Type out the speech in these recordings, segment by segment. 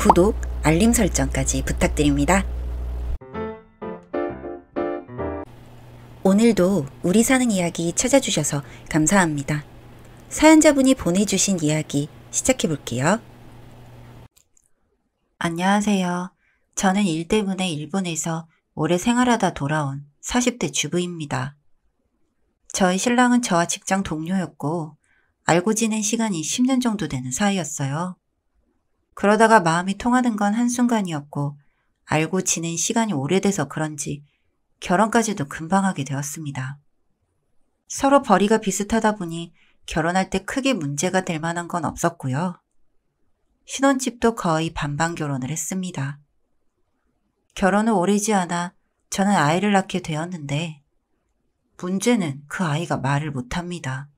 구독, 알림 설정까지 부탁드립니다. 오늘도 우리 사는 이야기 찾아주셔서 감사합니다. 사연자분이 보내주신 이야기 시작해볼게요. 안녕하세요. 저는 일 때문에 일본에서 오래 생활하다 돌아온 40대 주부입니다. 저희 신랑은 저와 직장 동료였고 알고 지낸 시간이 10년 정도 되는 사이였어요. 그러다가 마음이 통하는 건 한순간이었고 알고 지낸 시간이 오래돼서 그런지 결혼까지도 금방 하게 되었습니다. 서로 벌이가 비슷하다 보니 결혼할 때 크게 문제가 될 만한 건 없었고요. 신혼집도 거의 반반 결혼을 했습니다. 결혼 후 오래지 않아 저는 아이를 낳게 되었는데 문제는 그 아이가 말을 못합니다.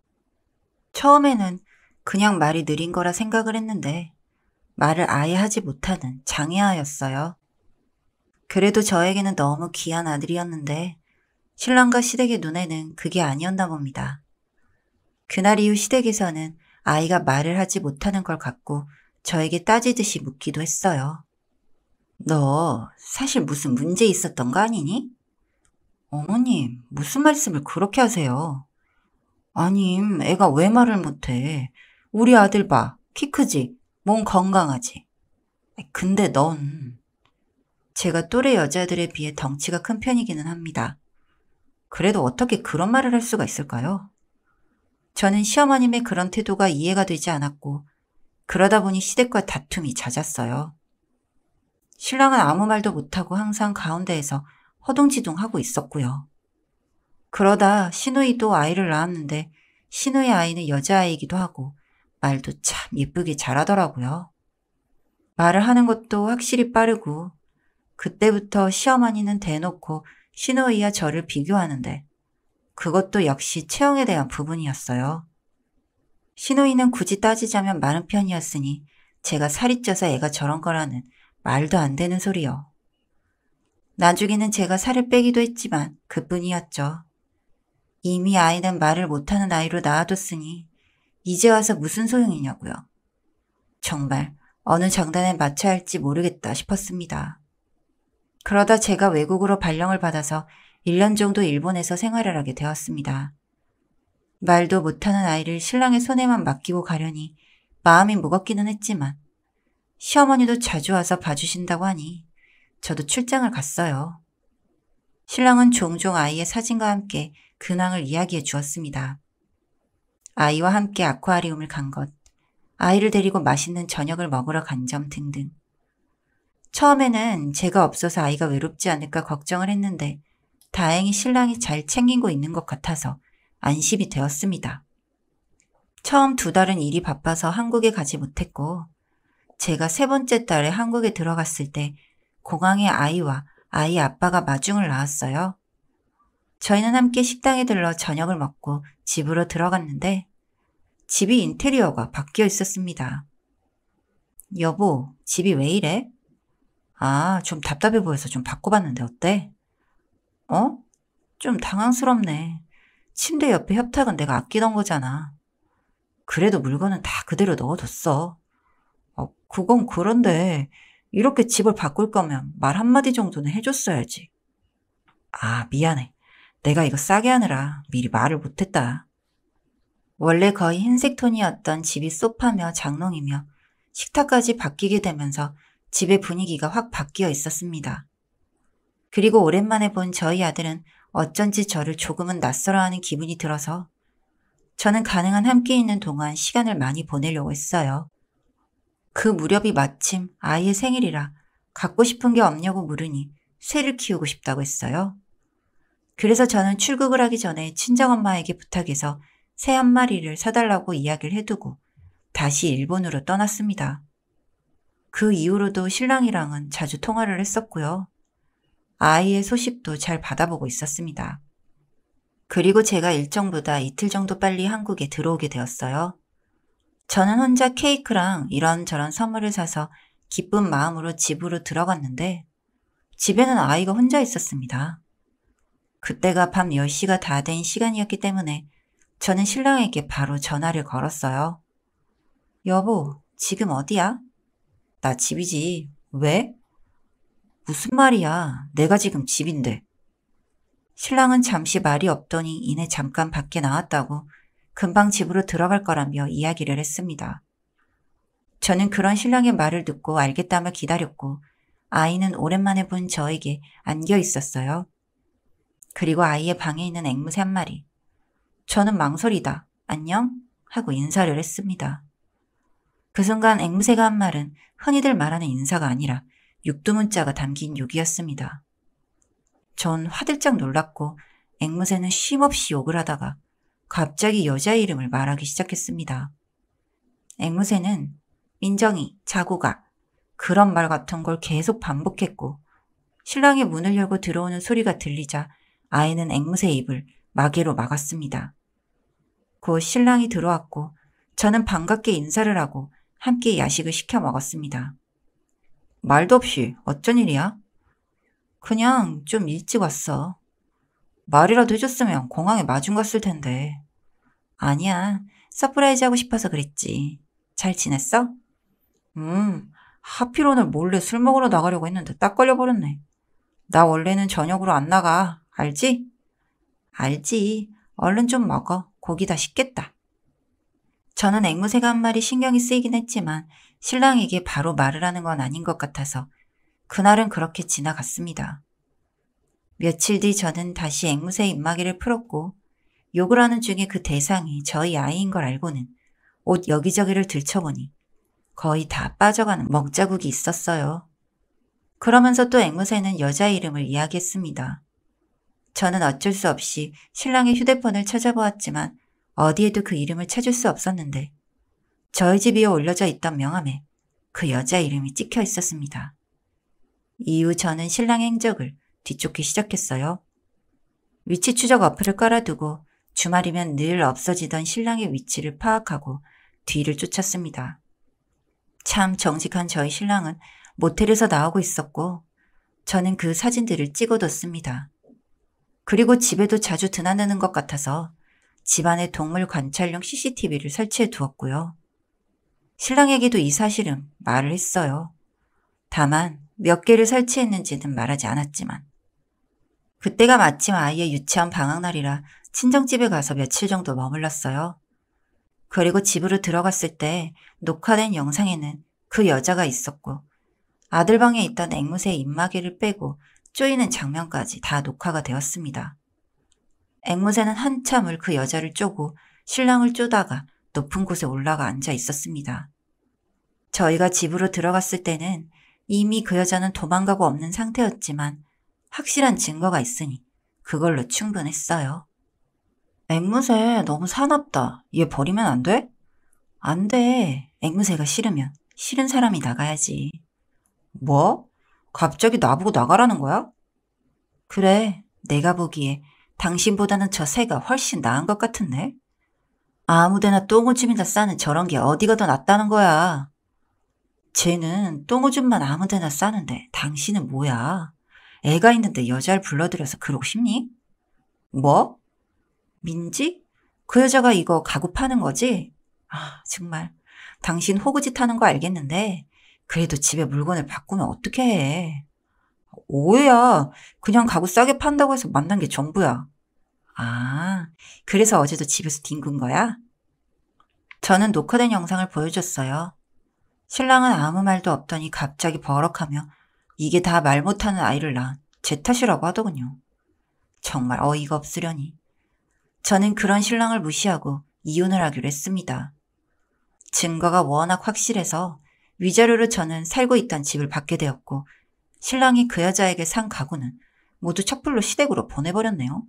처음에는 그냥 말이 느린 거라 생각을 했는데 말을 아예 하지 못하는 장애아였어요. 그래도 저에게는 너무 귀한 아들이었는데 신랑과 시댁의 눈에는 그게 아니었나 봅니다. 그날 이후 시댁에서는 아이가 말을 하지 못하는 걸 갖고 저에게 따지듯이 묻기도 했어요. 너 사실 무슨 문제 있었던 거 아니니? 어머님, 무슨 말씀을 그렇게 하세요? 아님, 애가 왜 말을 못해? 우리 아들 봐, 키 크지? 몸 건강하지? 근데 넌... 제가 또래 여자들에 비해 덩치가 큰 편이기는 합니다. 그래도 어떻게 그런 말을 할 수가 있을까요? 저는 시어머님의 그런 태도가 이해가 되지 않았고 그러다 보니 시댁과 다툼이 잦았어요. 신랑은 아무 말도 못하고 항상 가운데에서 허둥지둥하고 있었고요. 그러다 시누이도 아이를 낳았는데 시누이 아이는 여자아이이기도 하고 말도 참 예쁘게 잘하더라고요. 말을 하는 것도 확실히 빠르고 그때부터 시어머니는 대놓고 시누이와 저를 비교하는데 그것도 역시 체형에 대한 부분이었어요. 시누이는 굳이 따지자면 마른 편이었으니 제가 살이 쪄서 애가 저런 거라는 말도 안 되는 소리요. 나중에는 제가 살을 빼기도 했지만 그뿐이었죠. 이미 아이는 말을 못하는 아이로 낳아뒀으니 이제 와서 무슨 소용이냐고요. 정말 어느 장단에 맞춰야 할지 모르겠다 싶었습니다. 그러다 제가 외국으로 발령을 받아서 1년 정도 일본에서 생활을 하게 되었습니다. 말도 못하는 아이를 신랑의 손에만 맡기고 가려니 마음이 무겁기는 했지만 시어머니도 자주 와서 봐주신다고 하니 저도 출장을 갔어요. 신랑은 종종 아이의 사진과 함께 근황을 이야기해 주었습니다. 아이와 함께 아쿠아리움을 간 것, 아이를 데리고 맛있는 저녁을 먹으러 간 점 등등. 처음에는 제가 없어서 아이가 외롭지 않을까 걱정을 했는데 다행히 신랑이 잘 챙기고 있는 것 같아서 안심이 되었습니다. 처음 2달은 일이 바빠서 한국에 가지 못했고 제가 3번째 달에 한국에 들어갔을 때 공항에 아이와 아이 아빠가 마중을 나왔어요. 저희는 함께 식당에 들러 저녁을 먹고 집으로 들어갔는데 집이 인테리어가 바뀌어 있었습니다. 여보, 집이 왜 이래? 아, 좀 답답해 보여서 좀 바꿔봤는데 어때? 어? 좀 당황스럽네. 침대 옆에 협탁은 내가 아끼던 거잖아. 그래도 물건은 다 그대로 넣어뒀어. 그건 그런데 이렇게 집을 바꿀 거면 말 한마디 정도는 해줬어야지. 아, 미안해. 내가 이거 싸게 하느라 미리 말을 못했다. 원래 거의 흰색 톤이었던 집이 소파며 장롱이며 식탁까지 바뀌게 되면서 집의 분위기가 확 바뀌어 있었습니다. 그리고 오랜만에 본 저희 아들은 어쩐지 저를 조금은 낯설어하는 기분이 들어서 저는 가능한 함께 있는 동안 시간을 많이 보내려고 했어요. 그 무렵이 마침 아이의 생일이라 갖고 싶은 게 없냐고 물으니 새를 키우고 싶다고 했어요. 그래서 저는 출국을 하기 전에 친정엄마에게 부탁해서 새 한 마리를 사달라고 이야기를 해두고 다시 일본으로 떠났습니다. 그 이후로도 신랑이랑은 자주 통화를 했었고요. 아이의 소식도 잘 받아보고 있었습니다. 그리고 제가 일정보다 이틀 정도 빨리 한국에 들어오게 되었어요. 저는 혼자 케이크랑 이런저런 선물을 사서 기쁜 마음으로 집으로 들어갔는데 집에는 아이가 혼자 있었습니다. 그때가 밤 10시가 다 된 시간이었기 때문에 저는 신랑에게 바로 전화를 걸었어요. 여보, 지금 어디야? 나 집이지. 왜? 무슨 말이야. 내가 지금 집인데. 신랑은 잠시 말이 없더니 이내 잠깐 밖에 나왔다고 금방 집으로 들어갈 거라며 이야기를 했습니다. 저는 그런 신랑의 말을 듣고 알겠다며 기다렸고 아이는 오랜만에 본 저에게 안겨 있었어요. 그리고 아이의 방에 있는 앵무새 한 마리. 저는 망설이다. 안녕? 하고 인사를 했습니다. 그 순간 앵무새가 한 말은 흔히들 말하는 인사가 아니라 육두문자가 담긴 욕이었습니다. 전 화들짝 놀랐고 앵무새는 쉼없이 욕을 하다가 갑자기 여자 이름을 말하기 시작했습니다. 앵무새는 민정이, 자고 가, 그런 말 같은 걸 계속 반복했고 신랑이 문을 열고 들어오는 소리가 들리자 아이는 앵무새의 입을 마개로 막았습니다. 곧 신랑이 들어왔고 저는 반갑게 인사를 하고 함께 야식을 시켜 먹었습니다. 말도 없이 어쩐 일이야? 그냥 좀 일찍 왔어. 말이라도 해줬으면 공항에 마중 갔을 텐데. 아니야, 서프라이즈 하고 싶어서 그랬지. 잘 지냈어? 하필 오늘 몰래 술 먹으러 나가려고 했는데 딱 걸려버렸네. 나 원래는 저녁으로 안 나가. 알지? 알지. 얼른 좀 먹어. 고기 다 식겠다. 저는 앵무새가 한 말이 신경이 쓰이긴 했지만 신랑에게 바로 말을 하는 건 아닌 것 같아서 그날은 그렇게 지나갔습니다. 며칠 뒤 저는 다시 앵무새의 입마개를 풀었고 욕을 하는 중에 그 대상이 저희 아이인 걸 알고는 옷 여기저기를 들춰보니 거의 다 빠져가는 먹자국이 있었어요. 그러면서 또 앵무새는 여자 이름을 이야기했습니다. 저는 어쩔 수 없이 신랑의 휴대폰을 찾아보았지만 어디에도 그 이름을 찾을 수 없었는데 저희 집 위에 올려져 있던 명함에 그 여자 이름이 찍혀 있었습니다. 이후 저는 신랑의 행적을 뒤쫓기 시작했어요. 위치 추적 어플을 깔아두고 주말이면 늘 없어지던 신랑의 위치를 파악하고 뒤를 쫓았습니다. 참 정직한 저희 신랑은 모텔에서 나오고 있었고 저는 그 사진들을 찍어뒀습니다. 그리고 집에도 자주 드나드는 것 같아서 집안에 동물 관찰용 CCTV를 설치해 두었고요. 신랑에게도 이 사실은 말을 했어요. 다만 몇 개를 설치했는지는 말하지 않았지만 그때가 마침 아이의 유치원 방학날이라 친정집에 가서 며칠 정도 머물렀어요. 그리고 집으로 들어갔을 때 녹화된 영상에는 그 여자가 있었고 아들 방에 있던 앵무새의 입마개를 빼고 쪼이는 장면까지 다 녹화가 되었습니다. 앵무새는 한참을 그 여자를 쪼고 신랑을 쪼다가 높은 곳에 올라가 앉아 있었습니다. 저희가 집으로 들어갔을 때는 이미 그 여자는 도망가고 없는 상태였지만 확실한 증거가 있으니 그걸로 충분했어요. 앵무새 너무 사납다. 얘 버리면 안 돼? 안 돼. 앵무새가 싫으면 싫은 사람이 나가야지. 뭐? 갑자기 나보고 나가라는 거야? 그래, 내가 보기에 당신보다는 저 새가 훨씬 나은 것 같은데? 아무데나 똥오줌이나 싸는 저런 게 어디가 더 낫다는 거야. 쟤는 똥오줌만 아무데나 싸는데 당신은 뭐야? 애가 있는데 여자를 불러들여서 그러고 싶니? 뭐? 민지? 그 여자가 이거 가구 파는 거지? 아, 정말. 당신 호구짓 하는 거 알겠는데 그래도 집에 물건을 바꾸면 어떻게 해? 오해야. 그냥 가구 싸게 판다고 해서 만난 게 전부야. 아, 그래서 어제도 집에서 뒹군 거야? 저는 녹화된 영상을 보여줬어요. 신랑은 아무 말도 없더니 갑자기 버럭하며 이게 다 말 못하는 아이를 낳은 제 탓이라고 하더군요. 정말 어이가 없으려니. 저는 그런 신랑을 무시하고 이혼을 하기로 했습니다. 증거가 워낙 확실해서 위자료로 저는 살고 있던 집을 받게 되었고 신랑이 그 여자에게 산 가구는 모두 척불로 시댁으로 보내버렸네요.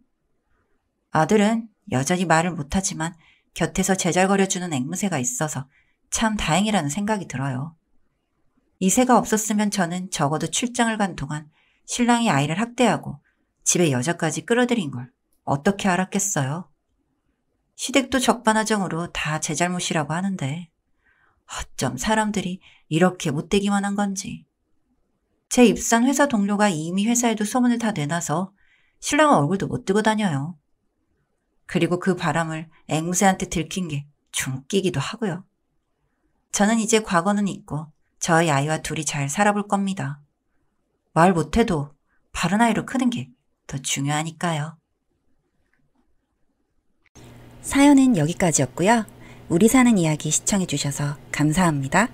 아들은 여전히 말을 못하지만 곁에서 제잘거려주는 앵무새가 있어서 참 다행이라는 생각이 들어요. 이 새가 없었으면 저는 적어도 출장을 간 동안 신랑이 아이를 학대하고 집에 여자까지 끌어들인 걸 어떻게 알았겠어요. 시댁도 적반하장으로 다 제 잘못이라고 하는데 어쩜 사람들이 이렇게 못되기만 한 건지. 제 입사한 회사 동료가 이미 회사에도 소문을 다 내놔서 신랑은 얼굴도 못 뜨고 다녀요. 그리고 그 바람을 앵무새한테 들킨 게 좀 웃기기도 하고요. 저는 이제 과거는 잊고 저희 아이와 둘이 잘 살아볼 겁니다. 말 못해도 바른 아이로 크는 게 더 중요하니까요. 사연은 여기까지였고요. 우리 사는 이야기 시청해주셔서 감사합니다.